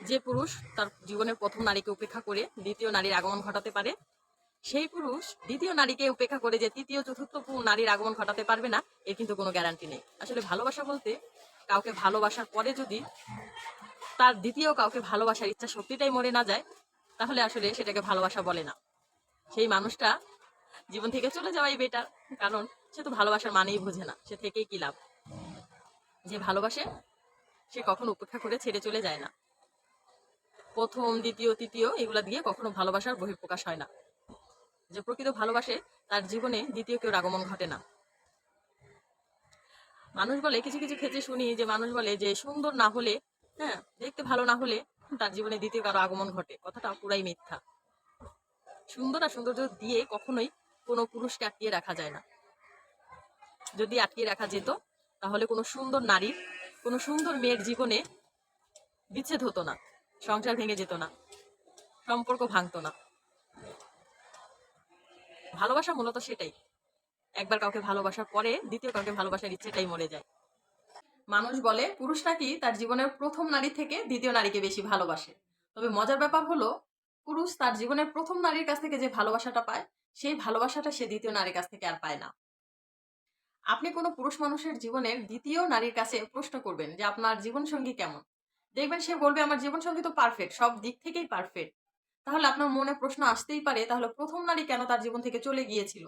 যে পুরুষ তার জীবনের প্রথম নারীকে উপেক্ষা করে দ্বিতীয় নারীর আগমন ঘটাতে পারে, সেই পুরুষ দ্বিতীয় নারীকে উপেক্ষা করে যে তৃতীয় চতুর্থ নারীর আগমন ঘটাতে পারবে না, এর কিন্তু কোনো গ্যারান্টি নেই। আসলে ভালোবাসা বলতে কাউকে ভালোবাসার পরে যদি তার দ্বিতীয় কাউকে ভালোবাসার ইচ্ছা শক্তিটাই মরে না যায়, তাহলে আসলে সেটাকে ভালোবাসা বলে না। সেই মানুষটা জীবন থেকে চলে যাওয়াই বেটার, কারণ সে তো ভালোবাসার মানেই বোঝে না, সে থেকেই কি লাভ। যে ভালোবাসে সে কখনো উপেক্ষা করে ছেড়ে চলে যায় না। প্রথম দ্বিতীয় তৃতীয় এগুলা দিয়ে কখনো ভালোবাসার বহিঃপ্রকাশ হয় না। যে প্রকৃত ভালোবাসে তার জীবনে দ্বিতীয় কেউ আগমন ঘটে না। মানুষ বলে, কিছু কিছু ক্ষেত্রে শুনি যে মানুষ বলে যে সুন্দর না হলে, হ্যাঁ, দেখতে ভালো না হলে তার জীবনে দ্বিতীয় কারো আগমন ঘটে। কথাটা পুরাই মিথ্যা। সুন্দর আর সৌন্দর্য দিয়ে কখনোই কোনো পুরুষকে আটকিয়ে রাখা যায় না। যদি আটকিয়ে রাখা যেত তাহলে কোনো সুন্দর নারীর, কোনো সুন্দর মেয়ের জীবনে বিচ্ছেদ হতো না, সংসার ভেঙে যেত না, সম্পর্ক ভাঙতো না। ভালোবাসা মূলত সেটাই, একবার কাউকে ভালোবাসার পরে দ্বিতীয় কাউকে ভালোবাসার ইচ্ছেটাই মরে যায়। মানুষ বলে পুরুষ নাকি তার জীবনের প্রথম নারী থেকে দ্বিতীয় নারীকে বেশি ভালোবাসে। তবে মজার ব্যাপার হলো, পুরুষ তার জীবনের প্রথম নারীর কাছ থেকে যে ভালোবাসাটা পায়, সেই ভালোবাসাটা সে দ্বিতীয় নারীর কাছ থেকে আর পায় না। আপনি কোনো পুরুষ মানুষের জীবনের দ্বিতীয় নারীর কাছে প্রশ্ন করবেন যে আপনার জীবনসঙ্গী কেমন, দেখবেন সে বলবে আমার জীবনসঙ্গী তো পারফেক্ট, সব দিক থেকেই পারফেক্ট। তাহলে আপনার মনে প্রশ্ন আসতেই পারে, তাহলে প্রথম নারী কেন তার জীবন থেকে চলে গিয়েছিল?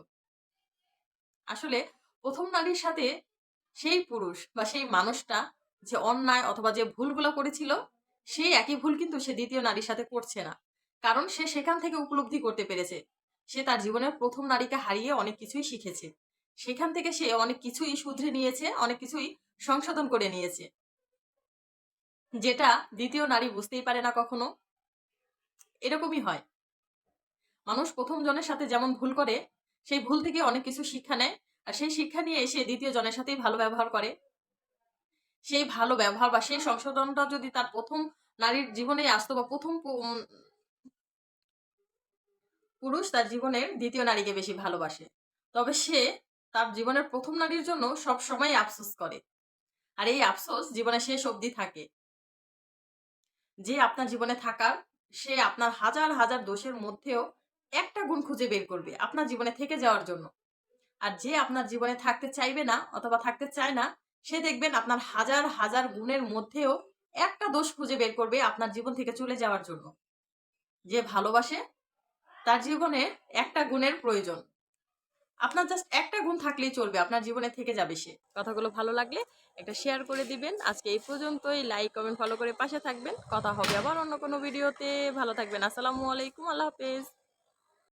আসলে প্রথম নারীর সাথে সেই পুরুষ বা সেই মানুষটা যে অন্যায় অথবা যে ভুলগুলো করেছিল, সেই একই ভুল কিন্তু সে দ্বিতীয় নারীর সাথে করছে না। কারণ সে সেখান থেকে উপলব্ধি করতে পেরেছে সে তার জীবনের প্রথম নারীকে হারিয়ে অনেক কিছুই শিখেছে। সেখান থেকে সে অনেক কিছুই শুধরে নিয়েছে, অনেক কিছুই সংশোধন করে নিয়েছে, যেটা দ্বিতীয় নারী বুঝতেই পারে না কখনো। এরকমই হয়, মানুষ প্রথম জনের সাথে যেমন ভুল করে, সেই ভুল থেকে অনেক কিছু শিক্ষা নেয়, আর সেই শিক্ষা নিয়ে এসে দ্বিতীয় জনের সাথেই ভালো ব্যবহার করে। সেই ভালো ব্যবহার বা সেই সংশোধনটা যদি তার প্রথম নারীর জীবনে আসতো, বা প্রথম পুরুষ তার জীবনের দ্বিতীয় নারীকে বেশি ভালোবাসে, তবে সে তার জীবনের প্রথম নারীর জন্য সব সময় আফসোস করে। আর এই আফসোস জীবনে শেষ অবধি থাকে। যে আপনার জীবনে থাকার, সে আপনার হাজার হাজার দোষের মধ্যেও একটা গুণ খুঁজে বের করবে আপনার জীবনে থেকে যাওয়ার জন্য। আর যে আপনার জীবনে থাকতে চাইবে না অথবা থাকতে চায় না, সে দেখবেন আপনার হাজার হাজার গুণের মধ্যেও একটা দোষ খুঁজে বের করবে আপনার জীবন থেকে চলে যাওয়ার জন্য। যে ভালোবাসে তার জীবনে একটা গুণের প্রয়োজন, আপনার জাস্ট একটা গুণ থাকলেই চলবে, আপনার জীবনে থেকে যাবে সে। কথাগুলো ভালো লাগলে একটা শেয়ার করে দিবেন। আজকে এই পর্যন্তই। লাইক কমেন্ট ফলো করে পাশে থাকবেন। কথা হবে আবার অন্য কোনো ভিডিওতে। ভালো থাকবেন। আসসালামু আলাইকুম, আল্লাহ হাফেজ।